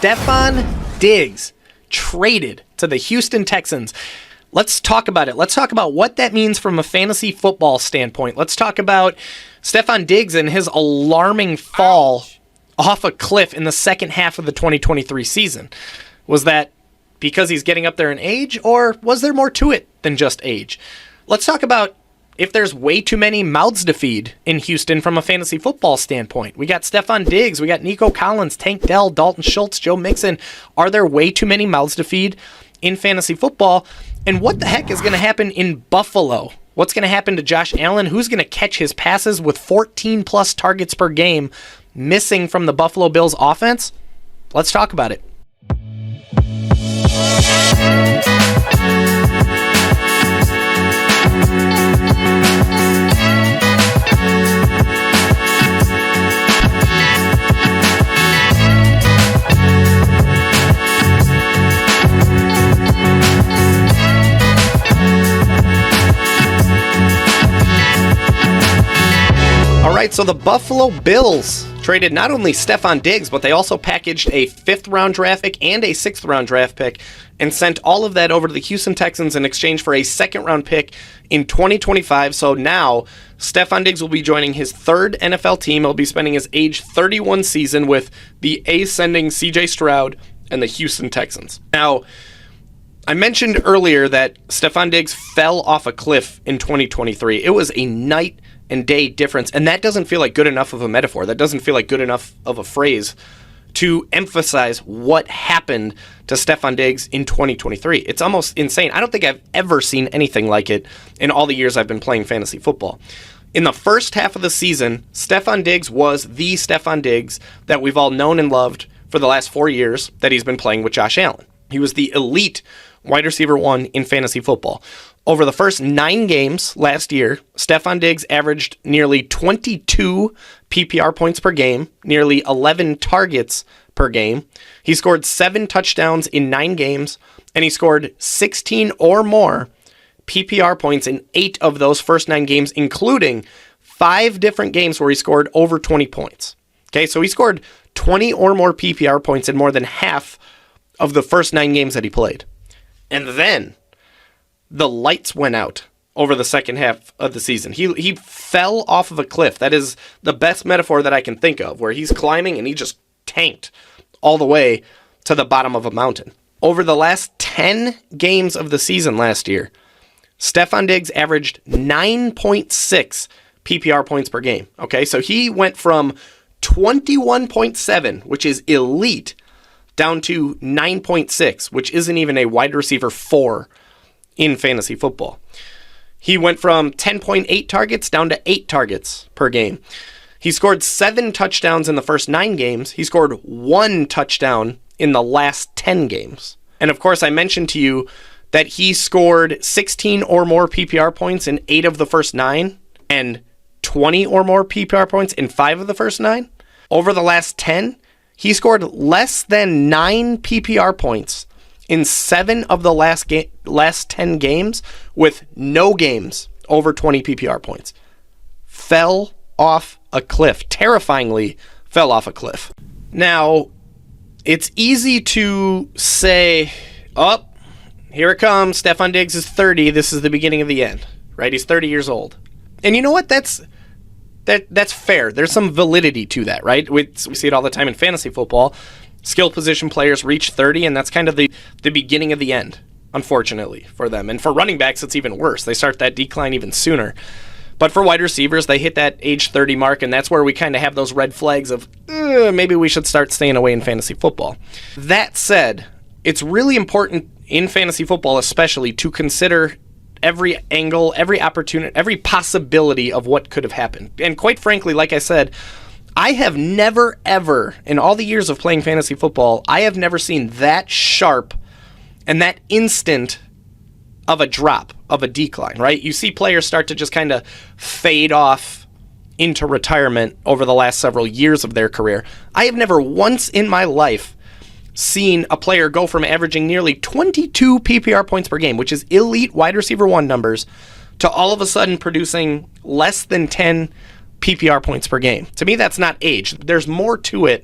Stefon Diggs traded to the Houston Texans. Let's talk about it. Let's talk about what that means from a fantasy football standpoint. Let's talk about Stefon Diggs and his alarming fall off a cliff in the second half of the 2023 season. Was that because he's getting up there in age, or was there more to it than just age? Let's talk about if there's way too many mouths to feed in Houston from a fantasy football standpoint. We got Stefon Diggs, we got Nico Collins, Tank Dell, Dalton Schultz, Joe Mixon. Are there way too many mouths to feed in fantasy football? And what the heck is going to happen in Buffalo? What's going to happen to Josh Allen? Who's going to catch his passes with 14-plus targets per game missing from the Buffalo Bills offense? Let's talk about it. All right, so the Buffalo Bills traded not only Stefon Diggs, but they also packaged a 5th-round draft pick and a 6th-round draft pick and sent all of that over to the Houston Texans in exchange for a 2nd-round pick in 2025. So now Stefon Diggs will be joining his 3rd NFL team. He'll be spending his age 31 season with the ascending CJ Stroud and the Houston Texans. Now, I mentioned earlier that Stefon Diggs fell off a cliff in 2023. It was a night and day difference, and that doesn't feel like good enough of a metaphor. That doesn't feel like good enough of a phrase to emphasize what happened to Stefon Diggs in 2023. It's almost insane. I don't think I've ever seen anything like it in all the years I've been playing fantasy football. In the first half of the season, Stefon Diggs was the Stefon Diggs that we've all known and loved for the last 4 years that he's been playing with Josh Allen. He was the elite wide receiver 1 in fantasy football. Over the first 9 games last year, Stefon Diggs averaged nearly 22 PPR points per game, nearly 11 targets per game. He scored 7 touchdowns in 9 games, and he scored 16 or more PPR points in 8 of those first 9 games, including 5 different games where he scored over 20 points. Okay, so he scored 20 or more PPR points in more than half of the first 9 games that he played. And then the lights went out over the second half of the season. He fell off of a cliff. That is the best metaphor that I can think of, where he's climbing and he just tanked all the way to the bottom of a mountain. Over the last 10 games of the season last year, Stefon Diggs averaged 9.6 PPR points per game. Okay, so he went from 21.7, which is elite, down to 9.6, which isn't even a wide receiver 4 in fantasy football. He went from 10.8 targets down to 8 targets per game. He scored 7 touchdowns in the first 9 games. He scored 1 touchdown in the last 10 games. And of course, I mentioned to you that he scored 16 or more PPR points in 8 of the first 9 and 20 or more PPR points in 5 of the first 9. Over the last 10, he scored less than 9 PPR points in 7 of the last 10 games, with no games over 20 PPR points. Fell off a cliff. Terrifyingly fell off a cliff. Now, it's easy to say, oh, here it comes. Stefon Diggs is 30. This is the beginning of the end, right? He's 30 years old. And you know what? That's fair. There's some validity to that, right? We see it all the time in fantasy football. Skill position players reach 30, and that's kind of the beginning of the end, unfortunately, for them. And for running backs, it's even worse. They start that decline even sooner. But for wide receivers, they hit that age 30 mark, and that's where we kind of have those red flags of, maybe we should start staying away in fantasy football. That said, it's really important in fantasy football especially to consider every angle, every opportunity, every possibility of what could have happened. And quite frankly, like I said, I have never, ever, in all the years of playing fantasy football, I have never seen that sharp and that instant of a drop, of a decline, right? You see players start to just kind of fade off into retirement over the last several years of their career. I have never once in my life seen a player go from averaging nearly 22 PPR points per game, which is elite wide receiver 1 numbers, to all of a sudden producing less than 10 PPR points per game. To me, that's not age. There's more to it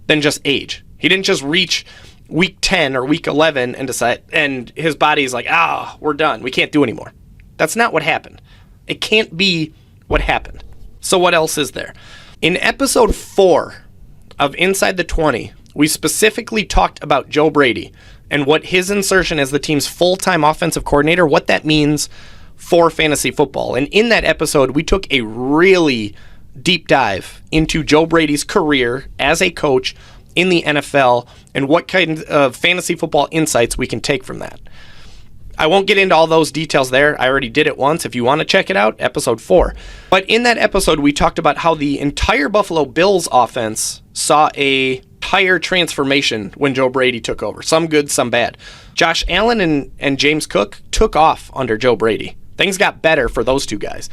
than just age. He didn't just reach week 10 or week 11 and decide, and his body's like, we're done. We can't do anymore. That's not what happened. It can't be what happened. So what else is there? In episode 4 of Inside the 20, we specifically talked about Joe Brady and what his insertion as the team's full-time offensive coordinator, what that means for fantasy football. And in that episode, we took a really deep dive into Joe Brady's career as a coach in the NFL and what kind of fantasy football insights we can take from that. I won't get into all those details there. I already did it once. If you want to check it out, episode 4. But in that episode, we talked about how the entire Buffalo Bills offense saw a entire transformation when Joe Brady took over. Some good, some bad. Josh Allen and James Cook took off under Joe Brady. Things got better for those two guys.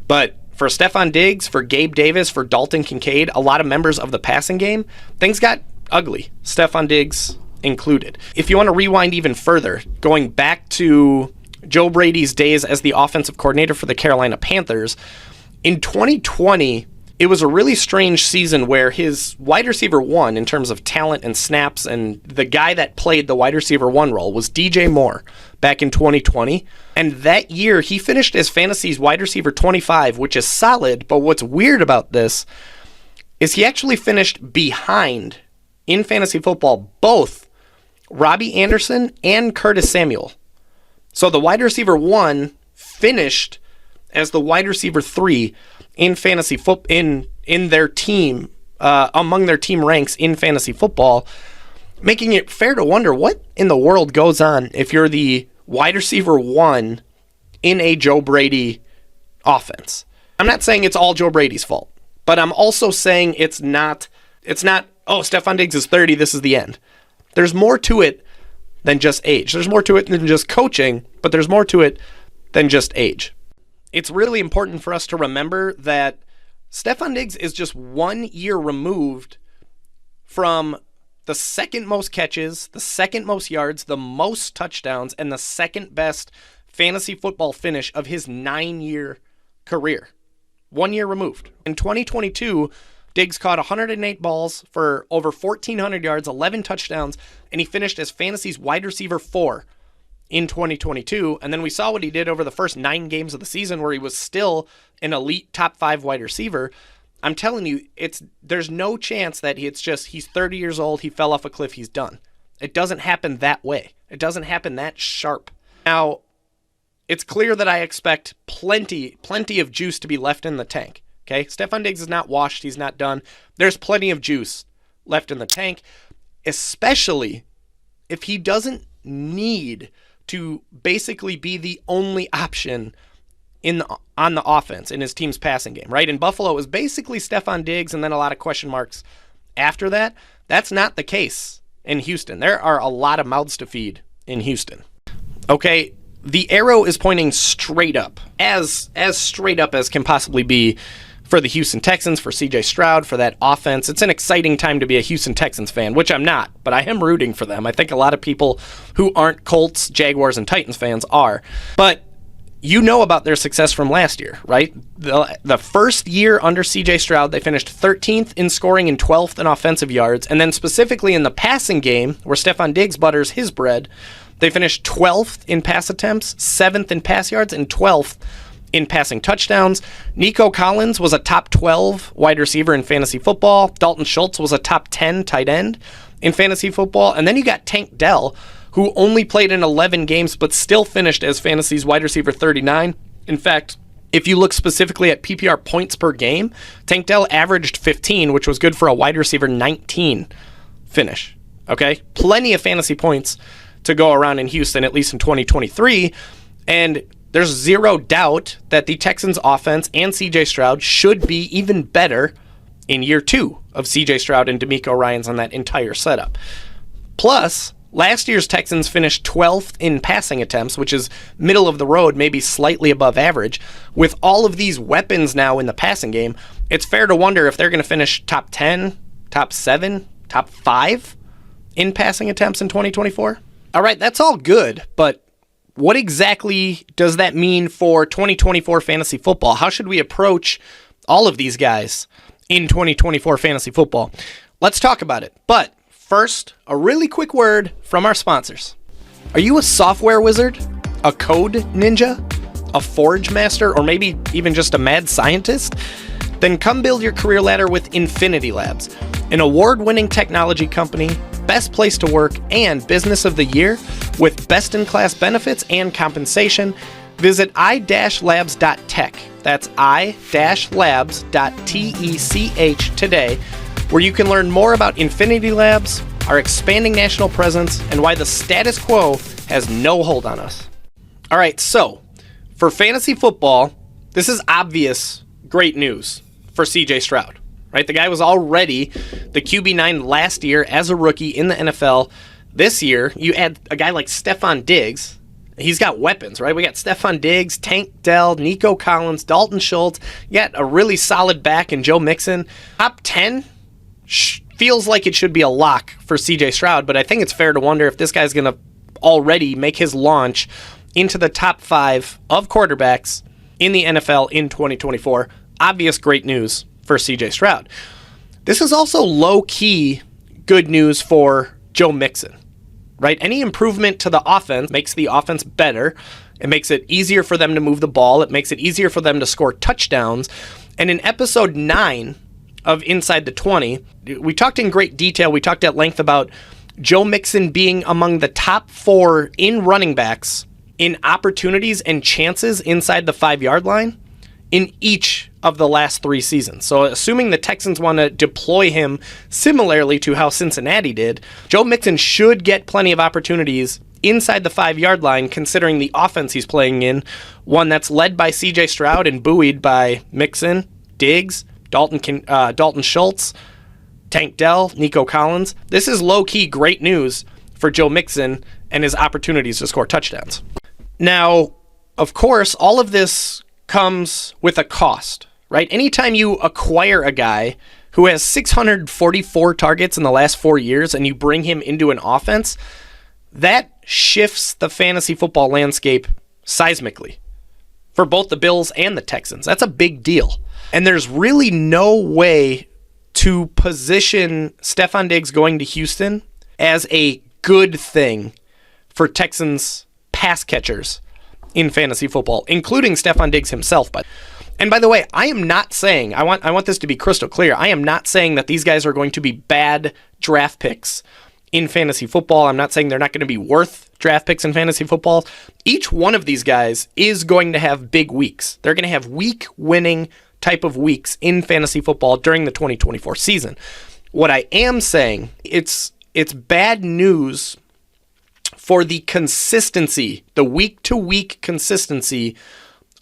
But for Stefon Diggs, for Gabe Davis, for Dalton Kincaid, a lot of members of the passing game, things got ugly. Stefon Diggs included. If you want to rewind even further, going back to Joe Brady's days as the offensive coordinator for the Carolina Panthers, in 2020, it was a really strange season where his wide receiver 1 in terms of talent and snaps, and the guy that played the wide receiver 1 role was DJ Moore back in 2020. And that year, he finished as fantasy's wide receiver 25, which is solid, but what's weird about this is he actually finished behind, in fantasy football, both Robbie Anderson and Curtis Samuel. So the wide receiver 1 finished as the wide receiver 3 in fantasy football, in their team, among their team ranks in fantasy football, making it fair to wonder what in the world goes on if you're the wide receiver 1 in a Joe Brady offense. I'm not saying it's all Joe Brady's fault, but I'm also saying it's not, Stefon Diggs is 30, this is the end. There's more to it than just age. There's more to it than just coaching, but there's more to it than just age. It's really important for us to remember that Stefon Diggs is just 1 year removed from the second most catches, the second most yards, the most touchdowns, and the second best fantasy football finish of his 9-year career. 1 year removed. In 2022, Diggs caught 108 balls for over 1,400 yards, 11 touchdowns, and he finished as fantasy's wide receiver 4 in 2022. And then we saw what he did over the first 9 games of the season where he was still an elite top 5 wide receiver. I'm telling you, there's no chance that he's 30 years old, he fell off a cliff, he's done. It doesn't happen that way. It doesn't happen that sharp. Now, it's clear that I expect plenty of juice to be left in the tank. Okay, Stefon Diggs is not washed. He's not done. There's plenty of juice left in the tank, especially if he doesn't need to basically be the only option on the offense in his team's passing game, right? In Buffalo, it was basically Stefon Diggs and then a lot of question marks after that. That's not the case in Houston. There are a lot of mouths to feed in Houston. Okay, the arrow is pointing straight up, as straight up as can possibly be for the Houston Texans, for CJ Stroud, for that offense. It's an exciting time to be a Houston Texans fan, which I'm not, but I am rooting for them. I think a lot of people who aren't Colts, Jaguars, and Titans fans are. But you know about their success from last year, right? The first year under CJ Stroud, they finished 13th in scoring and 12th in offensive yards. And then specifically in the passing game, where Stefon Diggs butters his bread, they finished 12th in pass attempts, 7th in pass yards, and 12th in passing touchdowns. Nico Collins was a top 12 wide receiver in fantasy football. Dalton Schultz was a top 10 tight end in fantasy football. And then you got Tank Dell, who only played in 11 games but still finished as fantasy's wide receiver 39. In fact, if you look specifically at PPR points per game, Tank Dell averaged 15, which was good for a wide receiver 19 finish. Okay? Plenty of fantasy points to go around in Houston, at least in 2023. And there's zero doubt that the Texans offense and CJ Stroud should be even better in year 2 of CJ Stroud and DeMeco Ryans on that entire setup. Plus, last year's Texans finished 12th in passing attempts, which is middle of the road, maybe slightly above average. With all of these weapons now in the passing game, it's fair to wonder if they're going to finish top 10, top 7, top 5 in passing attempts in 2024. All right, that's all good, but what exactly does that mean for 2024 fantasy football? How should we approach all of these guys in 2024 fantasy football? Let's talk about it. But First, a really quick word from our sponsors. Are you a software wizard? A code ninja? A forge master? Or maybe even just a mad scientist? Then come build your career ladder with Infinity Labs, an award-winning technology company, best place to work, and business of the year with best-in-class benefits and compensation. Visit i-labs.tech. That's i-labs.tech today, where you can learn more about Infinity Labs, our expanding national presence, and why the status quo has no hold on us. All right, so for fantasy football, this is obvious great news for CJ Stroud, right? The guy was already the QB9 last year as a rookie in the NFL. This year, you add a guy like Stefon Diggs. He's got weapons, right? We got Stefon Diggs, Tank Dell, Nico Collins, Dalton Schultz. You got a really solid back in Joe Mixon. Top 10 feels like it should be a lock for CJ Stroud, but I think it's fair to wonder if this guy's going to already make his launch into the top 5 of quarterbacks in the NFL in 2024. Obvious great news for CJ Stroud. This is also low-key good news for Joe Mixon, right? Any improvement to the offense makes the offense better. It makes it easier for them to move the ball. It makes it easier for them to score touchdowns. And in episode 9 of Inside the 20, we talked in great detail. We talked at length about Joe Mixon being among the top 4 in running backs in opportunities and chances inside the 5-yard line in each of the last 3 seasons. So assuming the Texans want to deploy him similarly to how Cincinnati did, Joe Mixon should get plenty of opportunities inside the 5-yard line, considering the offense he's playing in, one that's led by CJ Stroud and buoyed by Mixon, Diggs, Dalton Schultz, Tank Dell, Nico Collins. This is low-key great news for Joe Mixon and his opportunities to score touchdowns. Now, of course, all of this comes with a cost, right? Anytime you acquire a guy who has 644 targets in the last 4 years and you bring him into an offense, that shifts the fantasy football landscape seismically for both the Bills and the Texans. That's a big deal. And there's really no way to position Stefon Diggs going to Houston as a good thing for Texans pass catchers in fantasy football, including Stefon Diggs himself. And by the way, I am not saying, I want this to be crystal clear, I am not saying that these guys are going to be bad draft picks in fantasy football. I'm not saying they're not going to be worth draft picks in fantasy football. Each one of these guys is going to have big weeks. They're going to have week-winning type of weeks in fantasy football during the 2024 season. What I am saying, it's bad news for the consistency, the week-to-week consistency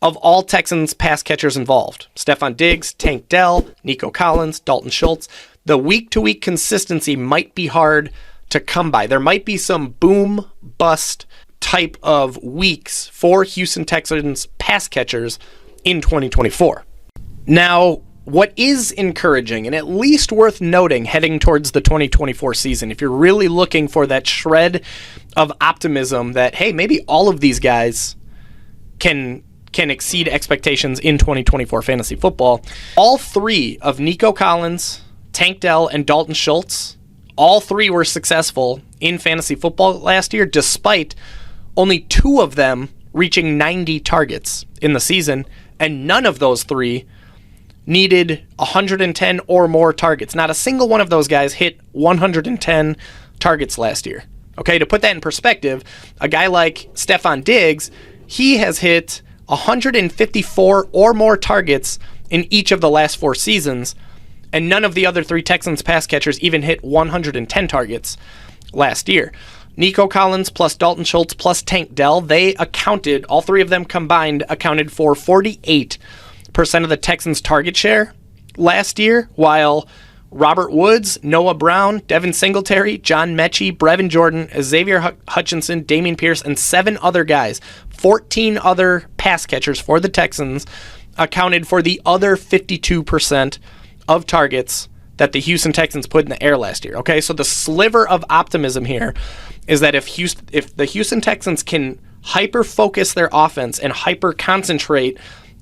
of all Texans pass catchers involved. Stefon Diggs, Tank Dell, Nico Collins, Dalton Schultz. The week-to-week consistency might be hard to come by. There might be some boom-bust type of weeks for Houston Texans pass catchers in 2024. Now, what is encouraging and at least worth noting heading towards the 2024 season, if you're really looking for that shred of optimism that, hey, maybe all of these guys can exceed expectations in 2024 fantasy football, all 3 of Nico Collins, Tank Dell, and Dalton Schultz, all 3 were successful in fantasy football last year, despite only 2 of them reaching 90 targets in the season, and none of those 3 needed 110 or more targets. Not a single one of those guys hit 110 targets last year. Okay, to put that in perspective, a guy like Stefon Diggs, he has hit 154 or more targets in each of the last 4 seasons, and none of the other 3 Texans pass catchers even hit 110 targets last year. Nico Collins plus Dalton Schultz plus Tank Dell, they accounted, all 3 of them combined, accounted for 48% of the Texans' target share last year, while Robert Woods, Noah Brown, Devin Singletary, John Mechie, Brevin Jordan, Xavier Hutchinson, Dameon Pierce, and 7 other guys, 14 other pass catchers for the Texans, accounted for the other 52% of targets that the Houston Texans put in the air last year. Okay, so the sliver of optimism here is that if the Houston Texans can hyper-focus their offense and hyper-concentrate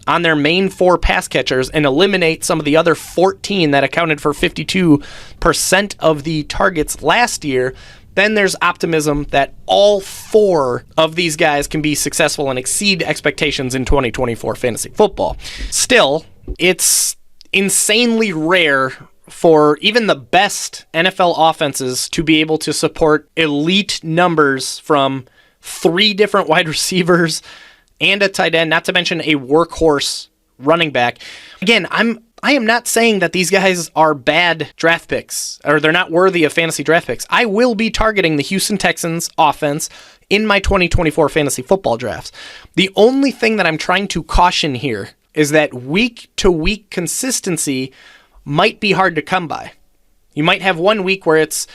on their main 4 pass catchers and eliminate some of the other 14 that accounted for 52% of the targets last year, then there's optimism that all 4 of these guys can be successful and exceed expectations in 2024 fantasy football. Still, it's insanely rare for even the best NFL offenses to be able to support elite numbers from 3 different wide receivers and a tight end, not to mention a workhorse running back. Again, I am not saying that these guys are bad draft picks or they're not worthy of fantasy draft picks. I will be targeting the Houston Texans offense in my 2024 fantasy football drafts. The only thing that I'm trying to caution here is that week-to-week consistency might be hard to come by. You might have one week where it's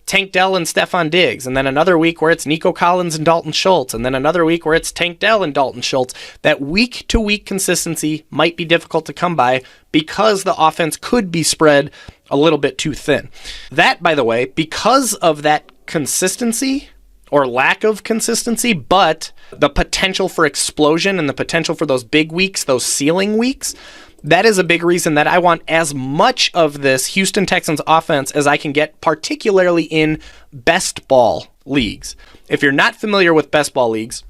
Tank Dell and Stefon Diggs, and then another week where it's Nico Collins and Dalton Schultz, and then another week where it's Tank Dell and Dalton Schultz. That week-to-week consistency might be difficult to come by because the offense could be spread a little bit too thin. That, by the way, because of that consistency or lack of consistency, but the potential for explosion and the potential for those big weeks, those ceiling weeks, that is a big reason that I want as much of this Houston Texans offense as I can get, particularly in best ball leagues. If you're not familiar with best ball leagues,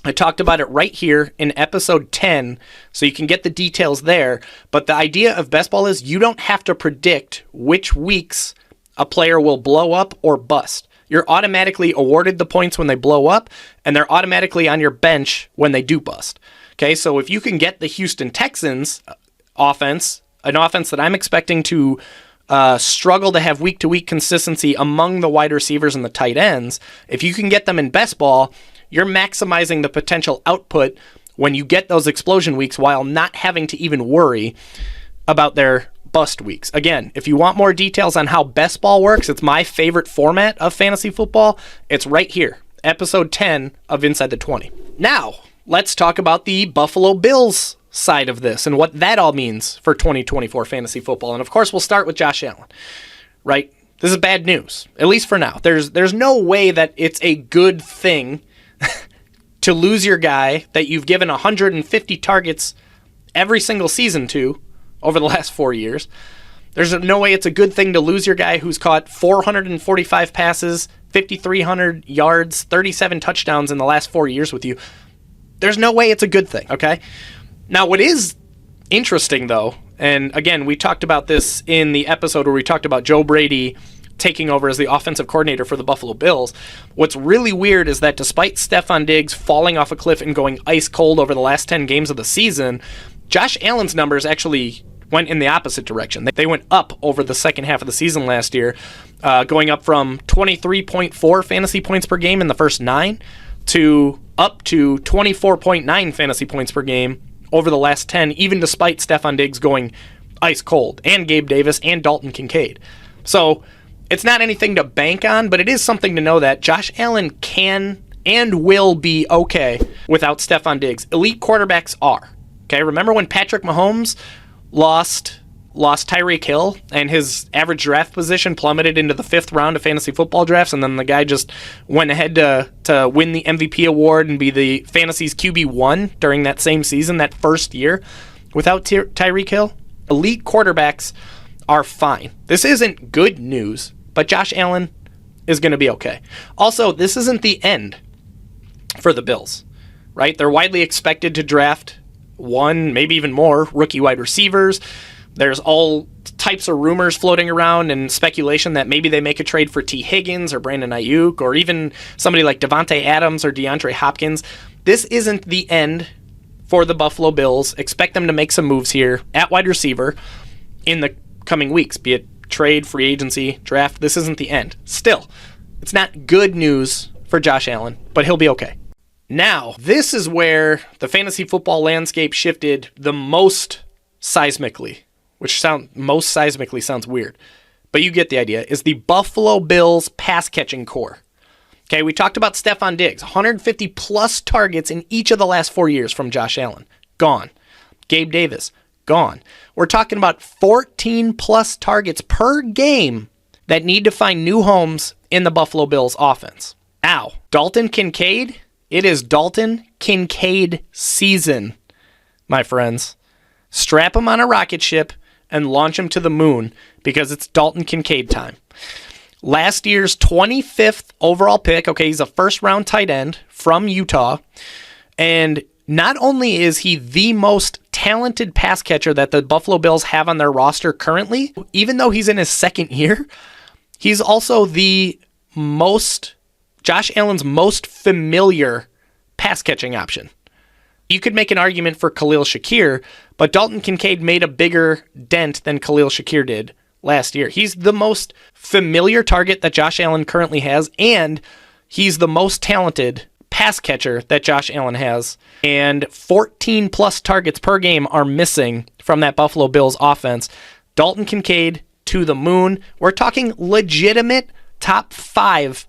I talked about it right here in episode 10, so you can get the details there. But the idea of best ball is you don't have to predict which weeks a player will blow up or bust. You're automatically awarded the points when they blow up, and they're automatically on your bench when they do bust. Okay, so if you can get the Houston Texans offense, an offense that I'm expecting to struggle to have week-to-week consistency among the wide receivers and the tight ends, if you can get them in best ball, you're maximizing the potential output when you get those explosion weeks while not having to even worry about their bust weeks. Again, if you want more details on how best ball works, it's my favorite format of fantasy football. It's right here, episode 10 of Inside the 20. Now, let's talk about the Buffalo Bills side of this and what that all means for 2024 fantasy football. And of course, we'll start with Josh Allen, right? This is bad news, at least for now. There's no way that it's a good thing to lose your guy that you've given 150 targets every single season to over the last 4 years. There's no way it's a good thing to lose your guy who's caught 445 passes, 5,300 yards, 37 touchdowns in the last 4 years with you. There's no way it's a good thing, okay? Now, what is interesting, though, and again, we talked about this in the episode where we talked about Joe Brady taking over as the offensive coordinator for the Buffalo Bills. What's really weird is that despite Stefon Diggs falling off a cliff and going ice cold over the last 10 games of the season, Josh Allen's numbers actually went in the opposite direction. They went up over the second half of the season last year, going up from 23.4 fantasy points per game in the first 9 to up to 24.9 fantasy points per game over the last 10, even despite Stefon Diggs going ice cold, and Gabe Davis and Dalton Kincaid. So it's not anything to bank on, but it is something to know that Josh Allen can and will be okay without Stefon Diggs. Elite quarterbacks are. Okay, remember when Patrick Mahomes lost Tyreek Hill and his average draft position plummeted into the 5th round of fantasy football drafts, and then the guy just went ahead to win the MVP award and be the fantasy's QB1 during that same season, that first year without Tyreek Hill? Elite quarterbacks are fine. This isn't good news, but Josh Allen is going to be okay. Also, this isn't the end for the Bills, right? They're widely expected to draft one, maybe even more, rookie wide receivers. There's all types of rumors floating around and speculation that maybe they make a trade for T. Higgins or Brandon Ayuk or even somebody like Devontae Adams or DeAndre Hopkins. This isn't the end for the Buffalo Bills. Expect them to make some moves here at wide receiver in the coming weeks, be it trade, free agency, draft. This isn't the end. Still, it's not good news for Josh Allen, but he'll be okay. Now, this is where the fantasy football landscape shifted the most seismically, which most seismically sounds weird, but you get the idea, is the Buffalo Bills pass-catching core. Okay, we talked about Stefon Diggs, 150-plus targets in each of the last 4 years from Josh Allen. Gone. Gabe Davis, gone. We're talking about 14-plus targets per game that need to find new homes in the Buffalo Bills offense. Now, Dalton Kincaid, it is Dalton Kincaid season my friends. Strap him on a rocket ship and launch him to the moon because it's Dalton Kincaid time. Last year's 25th overall pick, okay, he's a first-round tight end from Utah, and not only is he the most talented pass catcher that the Buffalo Bills have on their roster currently, even though he's in his second year, he's also Josh Allen's most familiar pass-catching option. You could make an argument for Khalil Shakir, but Dalton Kincaid made a bigger dent than Khalil Shakir did last year. He's the most familiar target that Josh Allen currently has, and he's the most talented pass catcher that Josh Allen has. And 14 plus targets per game are missing from that Buffalo Bills offense. Dalton Kincaid to the moon. We're talking legitimate top 5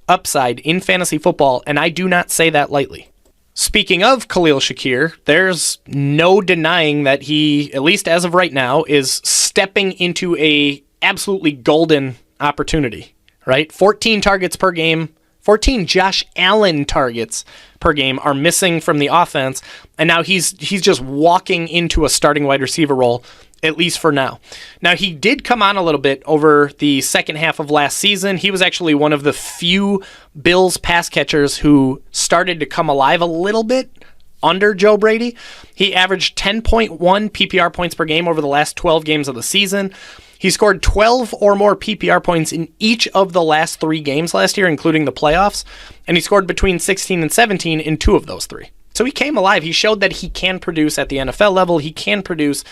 upside in fantasy football, and I do not say that lightly. Speaking of Khalil Shakir, there's no denying that he, at least as of right now, is stepping into a absolutely golden opportunity, right? 14 targets per game, 14 Josh Allen targets per game are missing from the offense, and now he's just walking into a starting wide receiver role, at least for now. Now, he did come on a little bit over the second half of last season. He was actually one of the few Bills pass catchers who started to come alive a little bit under Joe Brady. He averaged 10.1 PPR points per game over the last 12 games of the season. He scored 12 or more PPR points in each of the last 3 games last year, including the playoffs, and he scored between 16 and 17 in 2 of those 3. So he came alive. He showed that he can produce at the NFL level. He can produce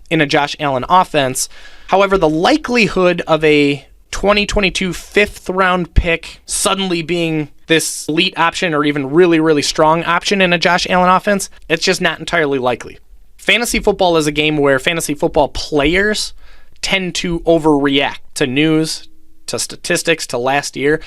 in a Josh Allen offense. However, the likelihood of a 2022 5th-round pick suddenly being this elite option or even really, really strong option in a Josh Allen offense, it's just not entirely likely. Fantasy football is a game where fantasy football players tend to overreact to news, to statistics, to last year.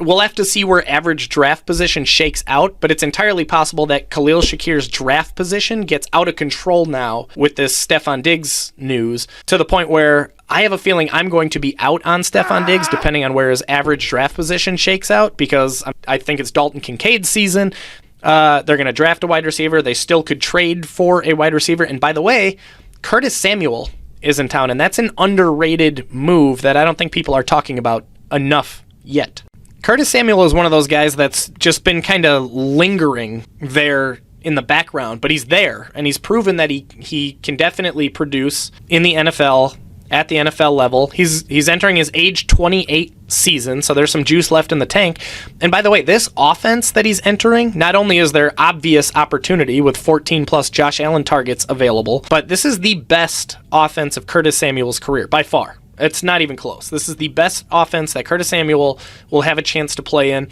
We'll have to see where average draft position shakes out, but it's entirely possible that Khalil Shakir's draft position gets out of control now with this Stefon Diggs news, to the point where I have a feeling I'm going to be out on Stefon Diggs depending on where his average draft position shakes out, because I think it's Dalton Kincaid's season. They're going to draft a wide receiver. They still could trade for a wide receiver. And by the way, Curtis Samuel is in town, and that's an underrated move that I don't think people are talking about enough yet. Curtis Samuel is one of those guys that's just been kind of lingering there in the background, but he's there, and he's proven that he can definitely produce in the NFL, at the NFL level. He's entering his age 28 season, so there's some juice left in the tank. And by the way, this offense that he's entering, not only is there obvious opportunity with 14 plus Josh Allen targets available, but this is the best offense of Curtis Samuel's career, by far. It's not even close. This is the best offense that Curtis Samuel will have a chance to play in.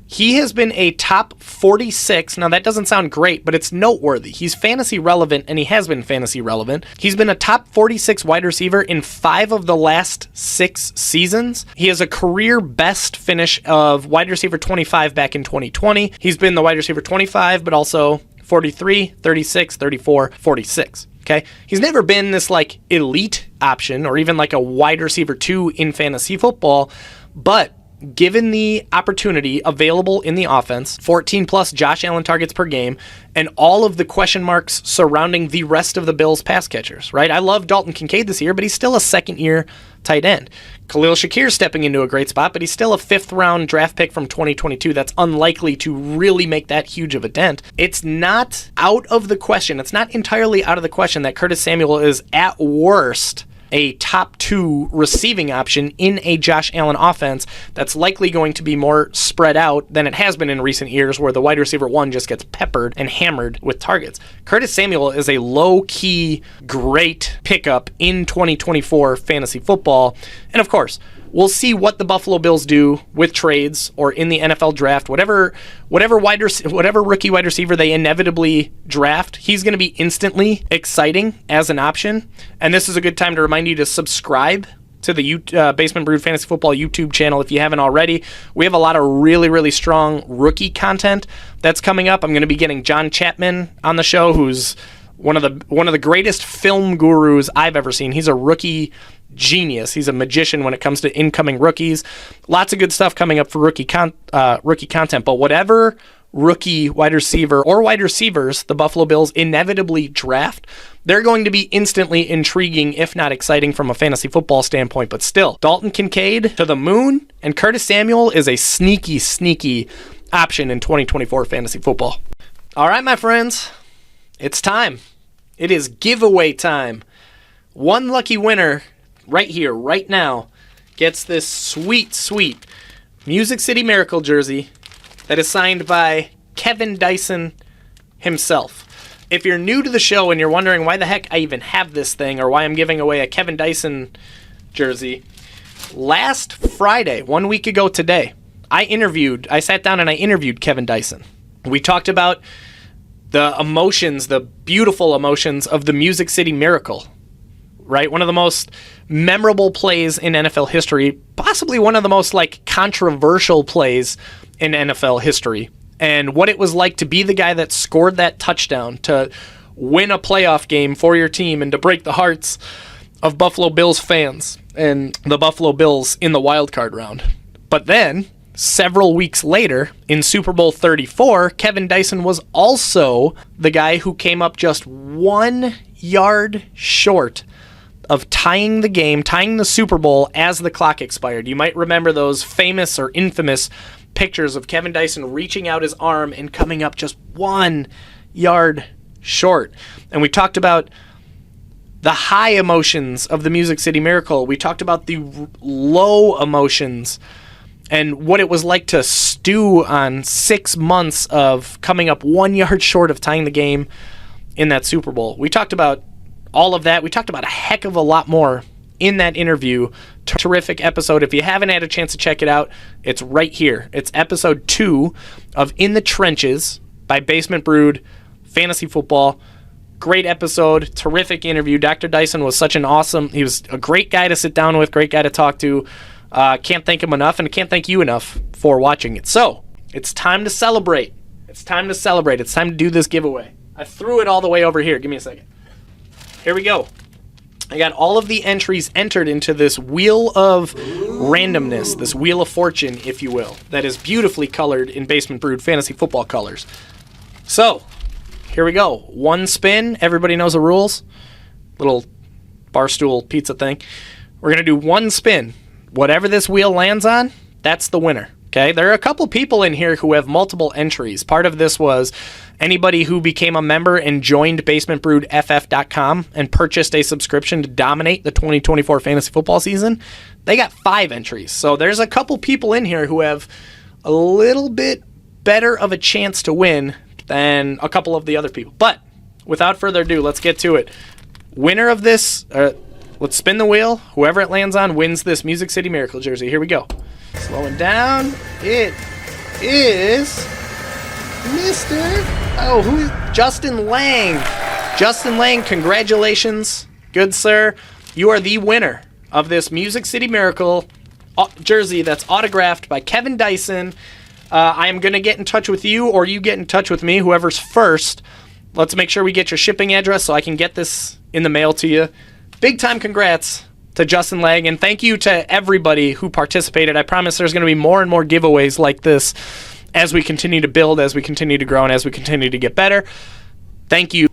He has been a top 46. Now, that doesn't sound great, but it's noteworthy. He's fantasy relevant, and he has been fantasy relevant. He's been a top 46 wide receiver in 5 of the last 6 seasons. He has a career best finish of wide receiver 25 back in 2020. He's been the wide receiver 25, but also 43, 36, 34, 46. Okay, he's never been this like elite option or even like a wide receiver 2 in fantasy football, but given the opportunity available in the offense, 14 plus Josh Allen targets per game, and all of the question marks surrounding the rest of the Bills pass catchers, right? I love Dalton Kincaid this year, but he's still a second-year tight end. Khalil Shakir stepping into a great spot, but he's still a 5th-round draft pick from 2022 that's unlikely to really make that huge of a dent. It's not out of the question. It's not entirely out of the question that Curtis Samuel is, at worst, a top 2 receiving option in a Josh Allen offense that's likely going to be more spread out than it has been in recent years, where the wide receiver 1 just gets peppered and hammered with targets. Curtis Samuel is a low-key, great pickup in 2024 fantasy football. And of course, we'll see what the Buffalo Bills do with trades or in the NFL draft. Whatever rookie wide receiver they inevitably draft, he's going to be instantly exciting as an option. And this is a good time to remind you to subscribe to the Basement Brewed Fantasy Football YouTube channel if you haven't already. We have a lot of really, really strong rookie content that's coming up. I'm going to be getting John Chapman on the show, who's one of the greatest film gurus I've ever seen. He's a rookie genius. He's a magician when it comes to incoming rookies. Lots of good stuff coming up for rookie content. But whatever rookie wide receiver or wide receivers the Buffalo Bills inevitably draft, they're going to be instantly intriguing, if not exciting from a fantasy football standpoint. But still, Dalton Kincaid to the moon, and Curtis Samuel is a sneaky, sneaky option in 2024 fantasy football. All right, my friends, it's time. It is giveaway time. One lucky winner right here, right now, gets this sweet, sweet Music City Miracle jersey that is signed by Kevin Dyson himself. If you're new to the show and you're wondering why the heck I even have this thing or why I'm giving away a Kevin Dyson jersey, last Friday, 1 week ago today, I sat down and I interviewed Kevin Dyson. We talked about the emotions, the beautiful emotions of the Music City Miracle, right? One of the most memorable plays in NFL history, possibly one of the most controversial plays in NFL history, and what it was like to be the guy that scored that touchdown to win a playoff game for your team and to break the hearts of Buffalo Bills fans and the Buffalo Bills in the wild card round. But then, several weeks later, in Super Bowl 34, Kevin Dyson was also the guy who came up just 1 yard short of tying the game, tying the Super Bowl as the clock expired. You might remember those famous or infamous pictures of Kevin Dyson reaching out his arm and coming up just 1 yard short. And we talked about the high emotions of the Music City Miracle. We talked about the low emotions and what it was like to stew on 6 months of coming up 1 yard short of tying the game in that Super Bowl. We talked about all of that. We talked about a heck of a lot more in that interview. Terrific episode. If you haven't had a chance to check it out, it's right here. It's episode 2 of In the Trenches by Basement Brood Fantasy Football. Great episode. Terrific interview. Dr. Dyson was he was a great guy to sit down with, great guy to talk to. Can't thank him enough, and I can't thank you enough for watching it. So, it's time to celebrate. It's time to do this giveaway. I threw it all the way over here. Give me a second. Here we go. I got all of the entries entered into this wheel of randomness, this wheel of fortune, if you will, that is beautifully colored in Basement Brood Fantasy Football colors. So, here we go. 1 spin. Everybody knows the rules. Little barstool pizza thing. We're going to do 1 spin. Whatever this wheel lands on, that's the winner. Okay? There are a couple people in here who have multiple entries. Part of this was anybody who became a member and joined basementbroodff.com and purchased a subscription to dominate the 2024 fantasy football season, they got 5 entries. So there's a couple people in here who have a little bit better of a chance to win than a couple of the other people. But without further ado, let's get to it. Winner of this, let's spin the wheel. Whoever it lands on wins this Music City Miracle jersey. Here we go. Slowing down. It is Justin Lang. Justin Lang, congratulations. Good sir. You are the winner of this Music City Miracle jersey that's autographed by Kevin Dyson. I am going to get in touch with you, or you get in touch with me, whoever's first. Let's make sure we get your shipping address so I can get this in the mail to you. Big time congrats to Justin Lang, and thank you to everybody who participated. I promise there's going to be more and more giveaways like this as we continue to build, as we continue to grow, and as we continue to get better. Thank you.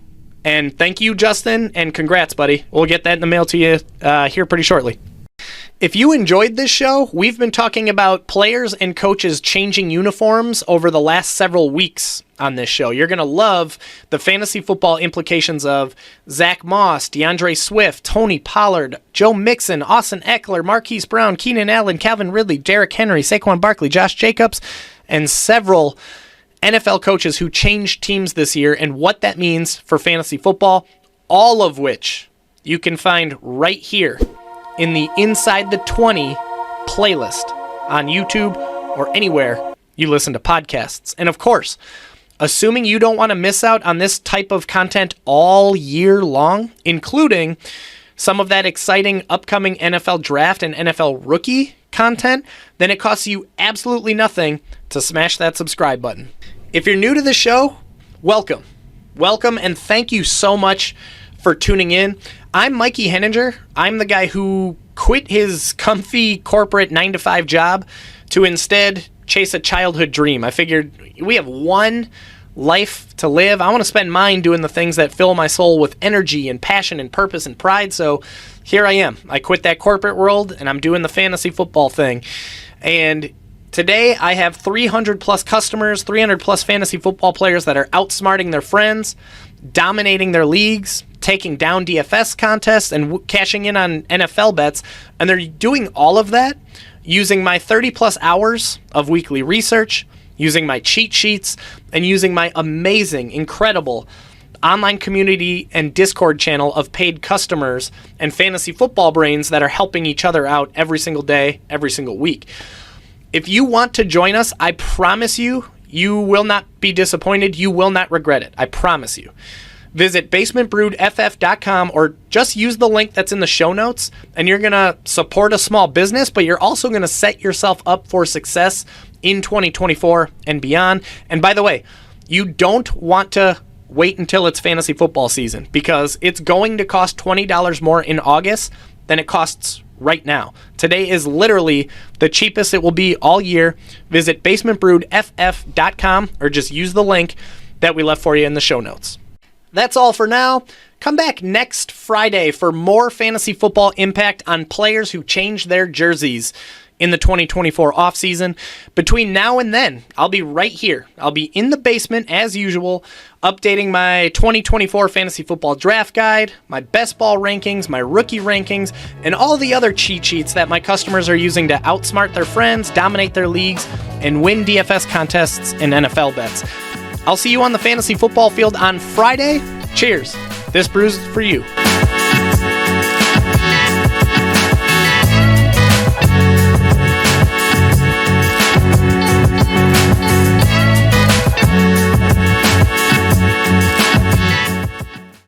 And thank you, Justin, and congrats, buddy. We'll get that in the mail to you here pretty shortly. If you enjoyed this show, we've been talking about players and coaches changing uniforms over the last several weeks on this show. You're going to love the fantasy football implications of Zach Moss, DeAndre Swift, Tony Pollard, Joe Mixon, Austin Eckler, Marquise Brown, Keenan Allen, Calvin Ridley, Derrick Henry, Saquon Barkley, Josh Jacobs, and several NFL coaches who changed teams this year and what that means for fantasy football, all of which you can find right here in the Inside the 20 playlist on YouTube or anywhere you listen to podcasts. And of course, assuming you don't want to miss out on this type of content all year long, including some of that exciting upcoming NFL draft and NFL rookie content, then it costs you absolutely nothing to smash that subscribe button. If you're new to the show, welcome. Welcome, and thank you so much for tuning in. I'm Mikey Henninger. I'm the guy who quit his comfy corporate 9-to-5 job to instead chase a childhood dream. I figured we have one life to live. I want to spend mine doing the things that fill my soul with energy and passion and purpose and pride. So here I am. I quit that corporate world and I'm doing the fantasy football thing. And today I have 300 plus customers, 300 plus fantasy football players that are outsmarting their friends, dominating their leagues, taking down DFS contests, and cashing in on NFL bets. And they're doing all of that using my 30 plus hours of weekly research, using my cheat sheets, and using my amazing, incredible online community and Discord channel of paid customers and fantasy football brains that are helping each other out every single day, every single week. If you want to join us, I promise you, you will not be disappointed. You will not regret it. I promise you. Visit basementbrewedff.com or just use the link that's in the show notes, and you're going to support a small business, but you're also going to set yourself up for success in 2024 and beyond. And by the way, you don't want to wait until it's fantasy football season, because it's going to cost $20 more in August than it costs right now. Today is literally the cheapest it will be all year. Visit basementbrewedff.com or just use the link that we left for you in the show notes. That's all for now. Come back next Friday for more fantasy football impact on players who changed their jerseys in the 2024 offseason. Between now and then, I'll be right here. I'll be in the basement as usual, updating my 2024 fantasy football draft guide, my best ball rankings, my rookie rankings, and all the other cheat sheets that my customers are using to outsmart their friends, dominate their leagues, and win DFS contests and NFL bets. I'll see you on the fantasy football field on Friday. Cheers. This brew's for you.